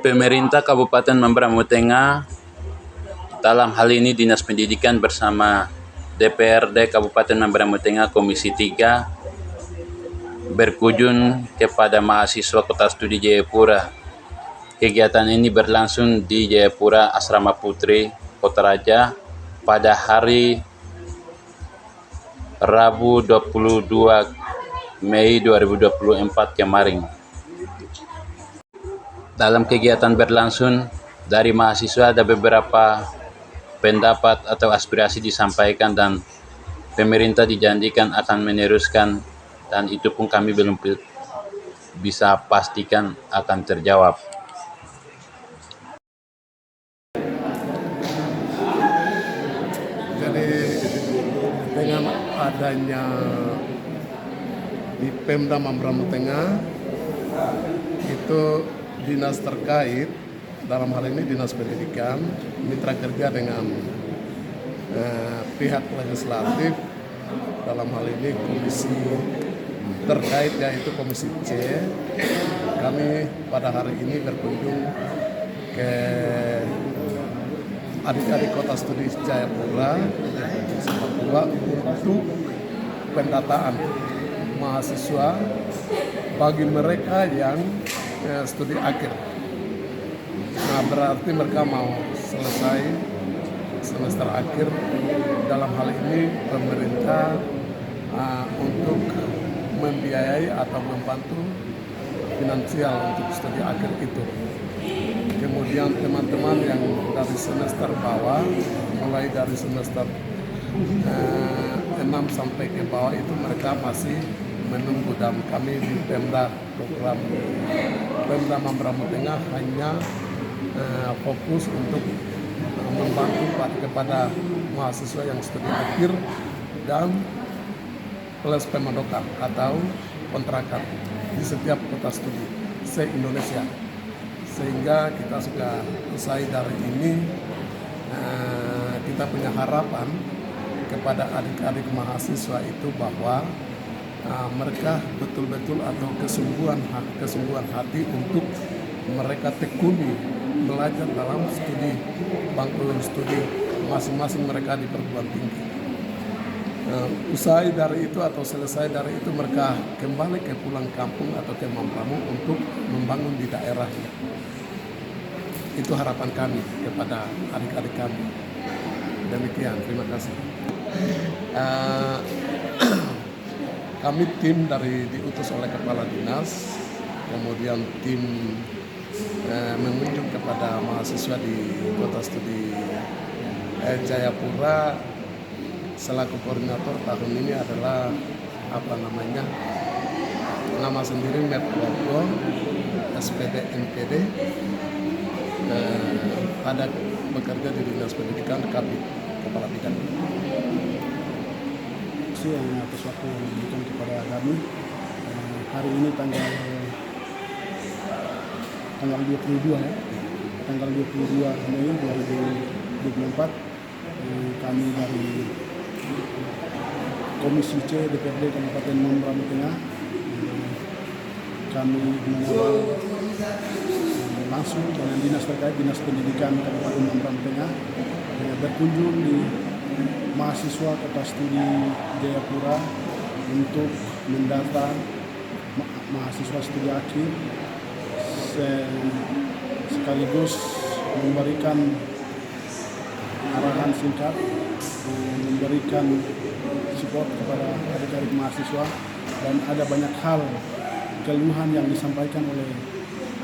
Pemerintah Kabupaten Mamberamo Tengah, dalam hal ini Dinas Pendidikan bersama DPRD Kabupaten Mamberamo Tengah Komisi 3 berkunjung kepada mahasiswa Kota Studi Jayapura. Kegiatan ini berlangsung di Jayapura Asrama Putri Kota Raja pada hari Rabu 22 Mei 2024 kemarin. Dalam kegiatan berlangsung, dari mahasiswa ada beberapa pendapat atau aspirasi disampaikan dan pemerintah dijanjikan akan meneruskan, dan itu pun kami belum bisa pastikan akan terjawab. Jadi dengan adanya di Pemda Mamberamo Tengah itu dinas terkait, dalam hal ini Dinas Pendidikan, mitra kerja dengan pihak legislatif, dalam hal ini komisi terkait yaitu Komisi C. Kami pada hari ini berkunjung ke adik-adik Kota Studi Jayapura untuk pendataan mahasiswa bagi mereka yang studi akhir. Nah, berarti mereka mau selesai semester akhir. Dalam hal ini pemerintah untuk membiayai atau membantu finansial untuk studi akhir itu. Kemudian teman-teman yang dari semester bawah, mulai dari semester 6 sampai ke bawah itu mereka masih menunggu, dan kami di Pemda program Pemda Mamberamo Tengah hanya fokus untuk membantu kepada mahasiswa yang studi akhir dan plus pemondokan atau kontrakan di setiap kota studi se-Indonesia. Sehingga kita sudah selesai dari ini, kita punya harapan kepada adik-adik mahasiswa itu bahwa mereka betul-betul atau kesungguhan hati untuk mereka tekuni belajar dalam studi bangku studi masing-masing mereka di perguruan tinggi. Usai dari itu atau selesai dari itu mereka kembali ke pulang kampung atau ke Mamberamo untuk membangun di daerahnya. Itu harapan kami kepada adik-adik kami. Demikian, terima kasih. Kami tim dari diutus oleh Kepala Dinas, kemudian tim mengunjung kepada mahasiswa di Kota Studi Jayapura. Selaku koordinator tahun ini adalah nama sendiri Metlogo SPD NPD, ada bekerja di Dinas Pendidikan Kabid Kepala Bidang. Yang atas waktu yang diberikan kepada kami. Hari ini tanggal 22 ya, tanggal 22 Mei 2024, kami dari Komisi C DPRD Kabupaten Mamberamo Tengah, kami mengawal langsung dengan dinas terkait, Dinas Pendidikan Kabupaten Mamberamo Tengah, berkunjung di mahasiswa Kota Studi Jayapura untuk mendata mahasiswa studi akhir, sekaligus memberikan arahan singkat, memberikan support kepada adik-adik mahasiswa, dan ada banyak hal keluhan yang disampaikan oleh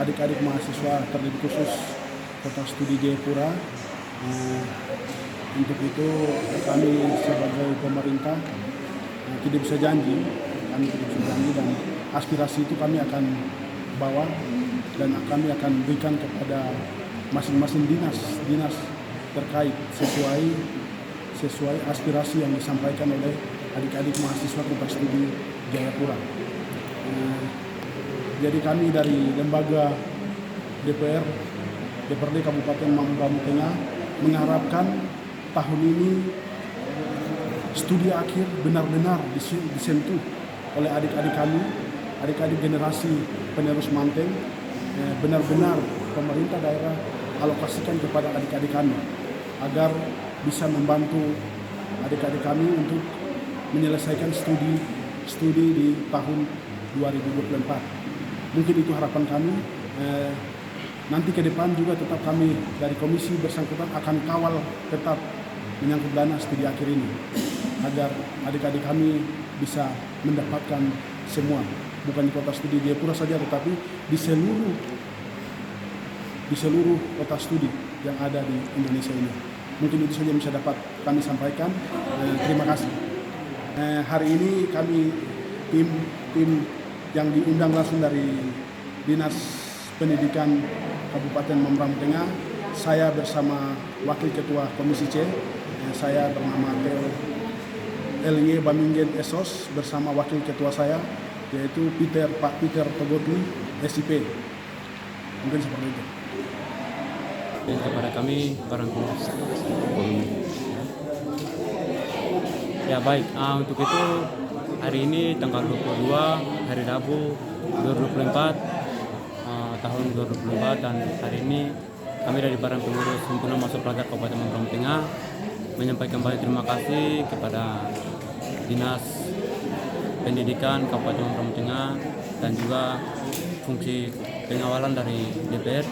adik-adik mahasiswa terlebih khusus Kota Studi Jayapura. Untuk itu kami sebagai pemerintah tidak bisa janji, dan aspirasi itu kami akan bawa dan kami akan berikan kepada masing-masing dinas terkait sesuai aspirasi yang disampaikan oleh adik-adik mahasiswa Kota Studi Jayapura. Jadi kami dari lembaga DPRD Kabupaten Mamberamo Tengah mengharapkan tahun ini studi akhir benar-benar disentuh oleh adik-adik kami, adik-adik generasi penerus Manteng, benar-benar pemerintah daerah alokasikan kepada adik-adik kami agar bisa membantu adik-adik kami untuk menyelesaikan studi di tahun 2024. Mungkin itu harapan kami. Nanti ke depan juga tetap kami dari komisi bersangkutan akan kawal tetap menyangkut dana studi akhir ini agar adik-adik kami bisa mendapatkan semua, bukan di kota studi Jayapura saja tetapi di seluruh kota studi yang ada di Indonesia ini. Mungkin itu saja yang bisa dapat kami sampaikan. Terima kasih. Hari ini kami tim yang diundang langsung dari Dinas Pendidikan Kabupaten Mamberamo Tengah. Saya bersama Wakil Ketua Komisi C, saya bernama Theo L.Y. Bamingen Esos, bersama Wakil Ketua saya yaitu Pak Peter Togotli, SIP. Mungkin seperti itu. Dan kepada kami para pengurus. Ya baik, untuk itu hari ini tanggal 22 hari Rabu 2024 tahun 2024, dan hari ini kami dari Badan Pengurus Himpunan Mahasiswa Pelajar Kabupaten Mamberamo Tengah menyampaikan banyak terima kasih kepada Dinas Pendidikan Kabupaten Mamberamo Tengah dan juga fungsi pengawalan dari DPR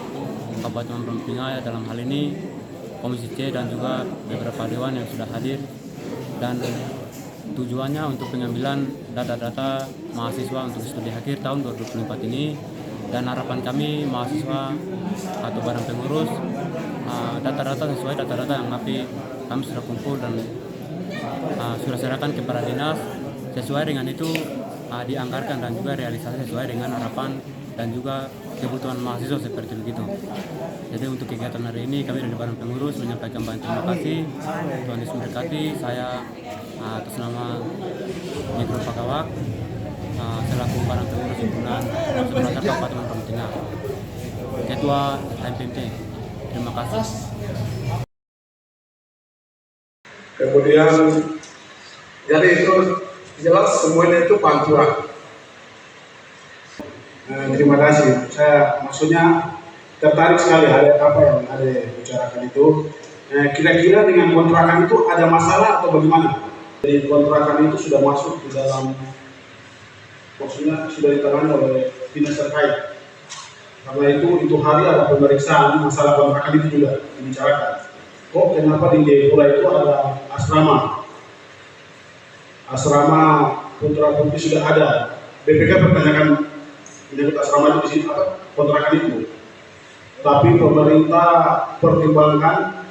Kabupaten Mamberamo Tengah, ya, dalam hal ini Komisi C dan juga beberapa dewan yang sudah hadir, dan tujuannya untuk pengambilan data-data mahasiswa untuk studi akhir tahun 2024 ini. Dan harapan kami mahasiswa atau barang pengurus, data-data sesuai data-data yang kami sudah kumpul dan sudah serahkan kepada dinas, sesuai dengan itu dianggarkan dan juga realisasi sesuai dengan harapan dan juga kebutuhan mahasiswa seperti begitu. Jadi untuk kegiatan hari ini kami dari Badan Pengurus menyampaikan banyak terima kasih. Tuhan Yesus memberkati. Saya atas nama Mikro Pakawak selaku Badan Pengurus Himpunan Mahasiswa Kabupaten Mamberamo Tengah, Ketua HMPT. Terima kasih. Kemudian jadi itu jelas semuanya itu pantura. Terima kasih. Saya maksudnya tertarik sekali ada apa yang ada bicarakan itu. Kira-kira dengan kontrakan itu ada masalah atau bagaimana? Jadi kontrakan itu sudah masuk di dalam, maksudnya sudah ditangani oleh dinas terkait. Karena itu hari ada pemeriksaan masalah kontrakan itu juga dibicarakan. Kok kenapa di Jayapura itu ada asrama putra putri sudah ada. BPK pertanyakan menyangkut asrama itu di sini apa kontrakan itu. Tapi pemerintah pertimbangkan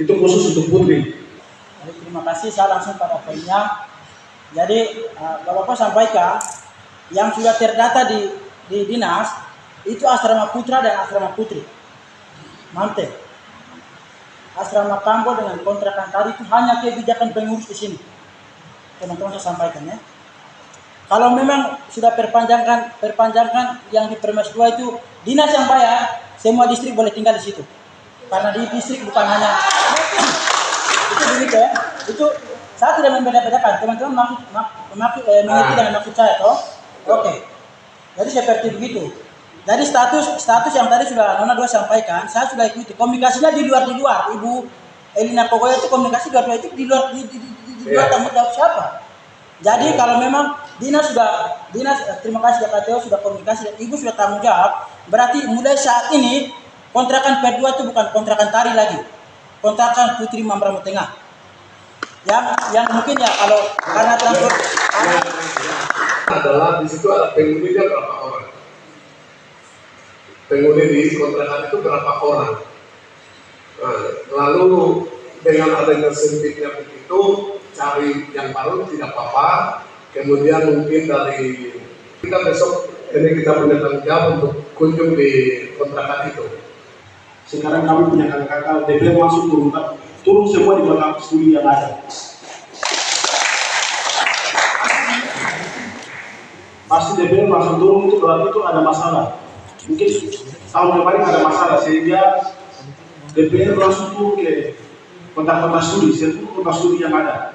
itu khusus untuk putri. Terima kasih, saya langsung pada poinnya. Jadi Bapak sampaikan yang sudah terdata di dinas itu asrama putra dan asrama putri. Mantap. Asrama Kambo dengan kontrakan tadi itu hanya kebijakan pengurus di sini. Teman-teman saya sampaikan ya. Kalau memang sudah perpanjangkan yang di Permes 2 itu dinas yang bayar, semua distrik boleh tinggal di situ. Karena di distrik bukan hanya itu begitu ya. Itu saya tidak membeda-bedakan. Teman-teman mengerti dengan maksud saya toh? Oke. Jadi seperti begitu. Jadi status yang tadi sudah Nona 2 sampaikan, saya sudah ikuti. Komunikasinya di luar. Ibu Elina Kogoya itu komunikasi dua itu di luar tanggung jawab siapa? Jadi kalau memang dinas terima kasih KTO sudah komunikasi dan ibu sudah tanggung jawab, berarti mulai saat ini kontrakan P2 itu bukan kontrakan tari lagi, kontrakan Putri Mamberamo Tengah. Yang mungkin ya kalau karena transport adalah di situ ada penghuninya berapa orang? Penghuni di kontrakan itu berapa orang? Nah, lalu dengan adanya sempitnya begitu, cari yang baru tidak apa-apa. Kemudian mungkin dari kita besok ini kita punya tanggung jawab untuk kunjung di kontrakan itu. Sekarang kami punya kakak-kakak DPR langsung turun semua di belakang studi yang ada. Pasti DPR langsung turun, itu berarti itu ada masalah. Mungkin tahun kemarin ada masalah sehingga DPR langsung turun ke kota-kota studi, seluruh kota studi yang ada.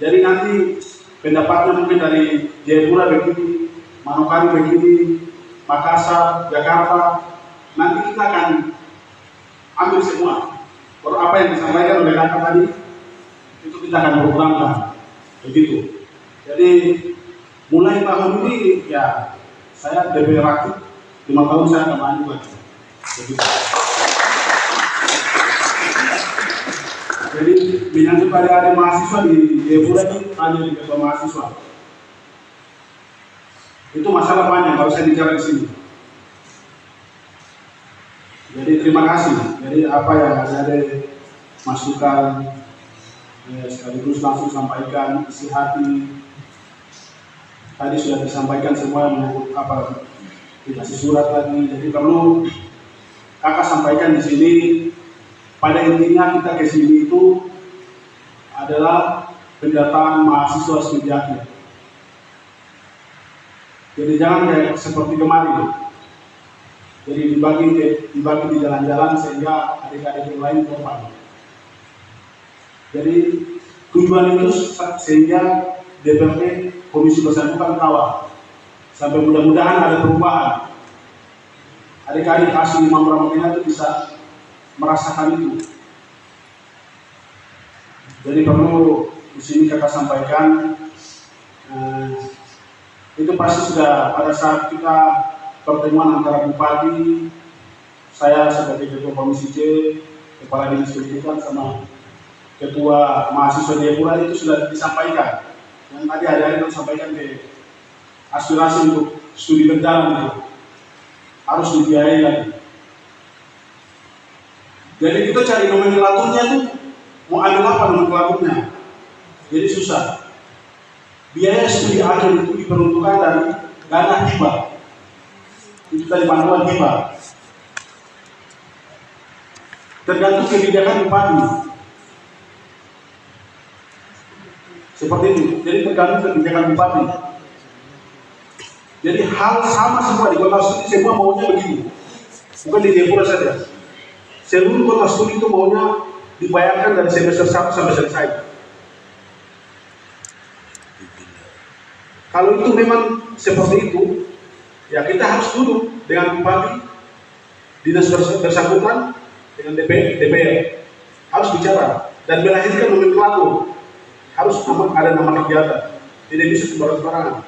Jadi nanti pendapatnya mungkin dari Jayapura begini, Manokwari begini, Makassar, Jakarta, nanti kita akan ambil semua. Kalau apa yang disampaikan oleh kakak tadi, itu kita akan programkan. Begitu. Jadi mulai tahun ini ya saya DP Rakit 5 tahun saya akan maju lagi. Begitu. Jadi menyangkut adik-adik mahasiswa di Jayapura ini hanya di ketua mahasiswa. Itu masalah banyak kalau saya bicara di sini. Jadi terima kasih. Jadi apa yang ada masukan sekaligus langsung sampaikan isi hati. Tadi sudah disampaikan semua menyangkut apa dikasih surat lagi. Jadi perlu kakak sampaikan di sini. Pada intinya kita ke sini itu adalah pendataan mahasiswa studi akhir. Jadi jangan kayak seperti kemarin. Jadi dibagi di jalan-jalan sehingga adik-adik yang lain korban. Jadi tujuan itu sehingga DPRD Komisi Bersangkutan kawal sampai mudah-mudahan ada perubahan. Adik-adik hasil Imam Ramadhan itu bisa merasakan itu. Jadi perlu di sini kakak sampaikan itu pasti sudah pada saat kita pertemuan antara bupati, saya sebagai ketua komisi C, kepala dinas pendidikan sama ketua mahasiswa Jayapura itu sudah disampaikan. Yang tadi hari-hari kita sampaikan ke aspirasi untuk studi berjalan itu harus dibiayai lagi. Jadi kita cari nomenklaturnya tuh mau ambil apa nomenklaturnya? Jadi susah. Biaya studi akhir itu diperuntukkan dari dana hibah. Itu tadi bantuan hibah. Tergantung kebijakan bupati. Seperti itu. Jadi tergantung kebijakan bupati. Jadi hal sama semua di kota studi semua maunya begini. Bukan di Jayapura saja. Seluruh kota studi itu maunya dibayarkan dari semester 1 sampai selesai. Kalau itu memang seperti itu, ya kita harus duduk dengan bupati, dinas bersangkutan, dengan DPR. Harus bicara dan melahirkan nomenklatur. Harus ada nama kegiatan. Tidak bisa sembarang-sembarangan.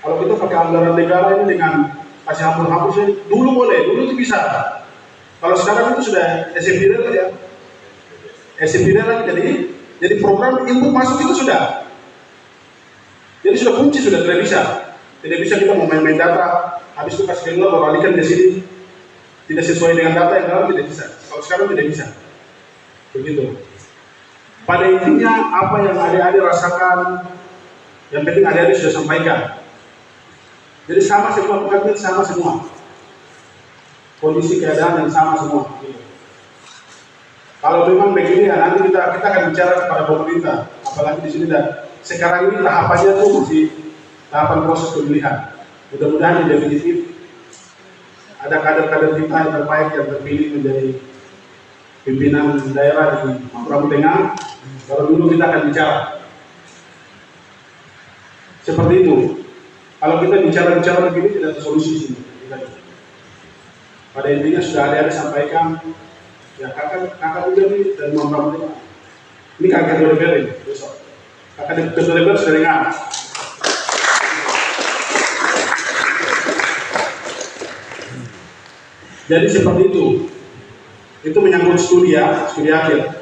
Kalau kita pakai anggaran negara ini dengan kasih hapus-hapusnya, dulu boleh, dulu itu bisa. Kalau sekarang itu sudah SMP ya, SMP lagi, jadi program input masuk itu sudah, jadi sudah kunci, sudah tidak bisa kita mau main-main data, habis itu kasih keluar baru alihkan ke sini, tidak sesuai dengan data yang dalam tidak bisa. Kalau sekarang tidak bisa, begitu. Pada intinya apa yang adik-adik rasakan, yang penting adik-adik sudah sampaikan. Jadi sama semua, bukan sama semua. Kondisi keadaan yang sama semua. Kalau memang begini ya nanti kita akan bicara kepada pemerintah. Apalagi di sini dan sekarang ini tahapannya tuh masih tahapan proses pemilihan. Mudah-mudahan yang definitif ada kader-kader kita yang terbaik yang terpilih menjadi pimpinan daerah di Mambramo Tengah. Baru dulu kita akan bicara. Seperti itu. Kalau kita bicara begini tidak ada solusi sini. Pada intinya sudah ada sampaikan, ya kakak juga nih dari Mambramo Tengah. Ini kakak ketua DPR ini besok. Kakak ketua DPR sudah dengar. Jadi seperti itu. Itu menyangkut studi akhir.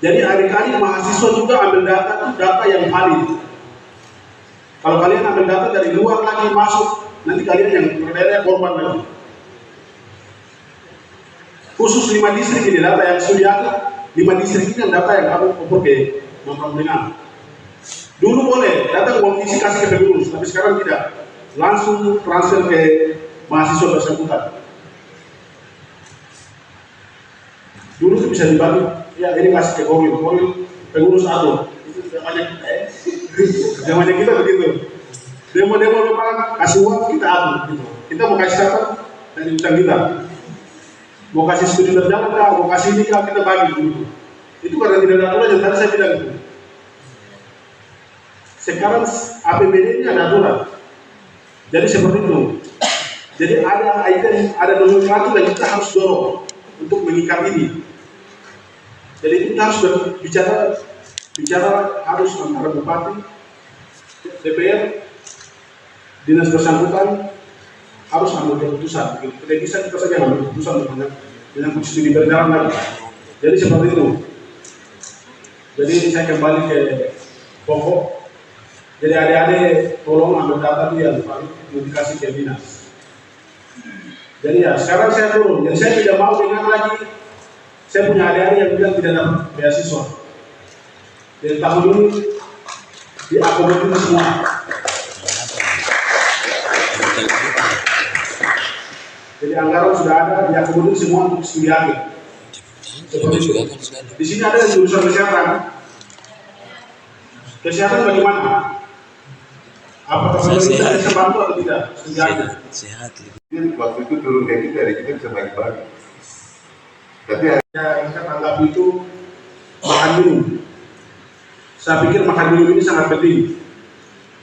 Jadi adik-adik mahasiswa juga ambil data yang valid. Kalau kalian ambil data dari luar lagi masuk, nanti kalian yang berdaya korban lagi. Khusus 5 distrik ini data yang studi akhir, 5 distrik ini yang data yang kamu ukur ke Mambramo Tengah. Dulu boleh, data uang isi kasih ke pengurus, tapi sekarang tidak. Langsung transfer ke mahasiswa bersangkutan. Dulu itu bisa dibagi, ya ini kasih ke Komil pengurus atur. Itu zamannya kita begitu. Demo memang kasih uang kita atur gitu. Kita mau kasih apa dari utang kita. Mau kasih studi berjalan kah, mau kasih ini kah, kita bagi dulu. Itu karena tidak ada aturan yang tadi saya bilang itu. Sekarang APBD ini ada aturan. Jadi seperti itu. Jadi ada item, ada nomenklatur yang kita harus dorong untuk mengikat ini. Jadi kita harus bicara harus antara bupati, DPR, dinas bersangkutan harus ambil keputusan. Tidak bisa kita saja ambil keputusan dengan studi berjalan lagi. Jadi seperti itu. Jadi saya kembali ke pokok. Jadi adik-adik tolong ambil data itu yang paling mau dikasih ke dinas. Jadi ya sekarang saya turun. Jadi saya tidak mau dengar lagi. Saya punya adik-adik yang bilang tidak dapat beasiswa. Jadi tahun ini diakomodir semua. Jadi anggaran sudah ada, diakomodir semua untuk studi akhir. Di sini ada jurusan kesehatan. Kesehatan bagaimana? Apakah pemerintah bisa bantu atau tidak? Studi akhir. Waktu itu turun kayak kita bisa bagi-bagi. Tapi yang saya anggap itu makan minum. Saya pikir makan minum ini sangat penting.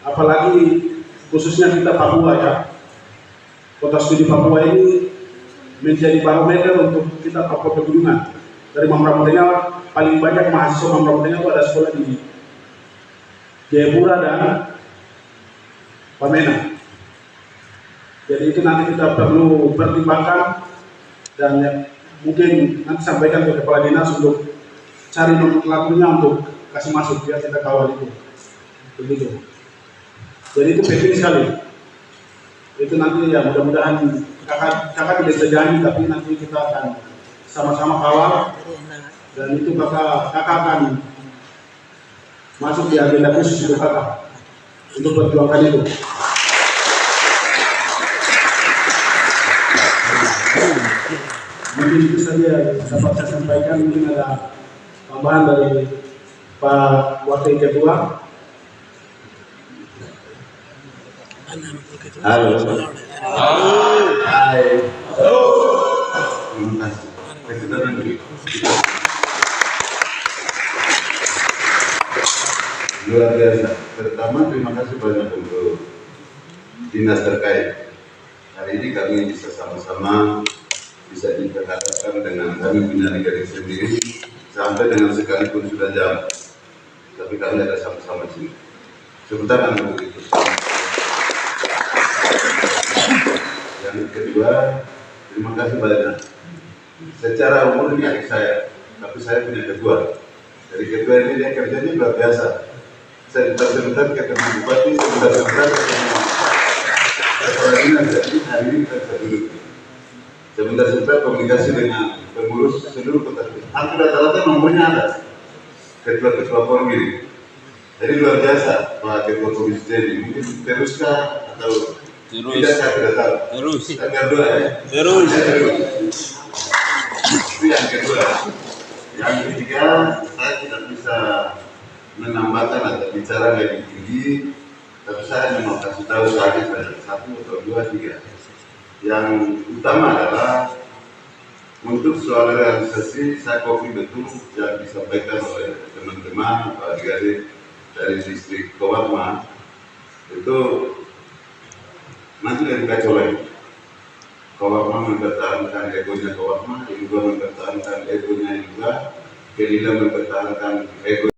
Apalagi khususnya kita Papua ya. Kota studi Papua ini menjadi barometer untuk kita Papua Pegunungan. Dari Mamrakotengah paling banyak mahasiswa Mamrakotengah itu ada sekolah di Jayapura dan Wamena. Jadi itu nanti kita perlu pertimbangkan dan mungkin nanti sampaikan ke kepala dinas untuk cari nomenklaturnya untuk kasih masuk biar kita kawal itu. Begitu. Jadi itu penting sekali. Itu nanti ya mudah-mudahan kakak tidak bisa janji tapi nanti kita akan sama-sama kawal dan itu kakak akan masuk di agenda khusus untuk kakak untuk perjuangkan itu. Mungkin itu saja dapat saya sampaikan. Mungkin ada tambahan dari Pak Wakil Ketua. halo. Hai. Terima kasih. Kita nanti. Luar biasa. Pertama terima kasih banyak untuk dinas terkait. Hari ini kami bisa sama-sama bisa diperhatikan dengan kami punya negara sendiri sampai dengan sekalipun sudah jam. Tapi kami ada sama-sama sini. Sebentar untuk itu. Yang kedua, terima kasih banyak. Secara umur ini adik saya, tapi saya punya ketua. Dari ketua ini dia kerjanya luar biasa. Saya sebentar ketemu bupati, sebentar ketemu kepala dinas. Jadi hari ini kita bisa duduk. Sebentar komunikasi dengan pengurus seluruh kota. Hampir rata-rata nomornya ada. Ketua Polri. Jadi luar biasa Pak Ketua Komisi ini. Mungkin teruskah atau tidak, saya tidak tahu. Terus. Yang kedua ya. Terus. Itu yang kedua. Yang ketiga, saya tidak bisa menambahkan atau bicara lebih tinggi, tapi saya hanya mau kasih tahu saja satu atau dua tiga. Yang utama adalah untuk soal realisasi, saya kopi betul yang disampaikan oleh teman-teman Pak adik-adik dari distrik Kawarma itu nanti dari kacau lagi. Kawarma mempertahankan egonya Kawarma, yang juga mempertahankan egonya juga, Kelila mempertahankan ego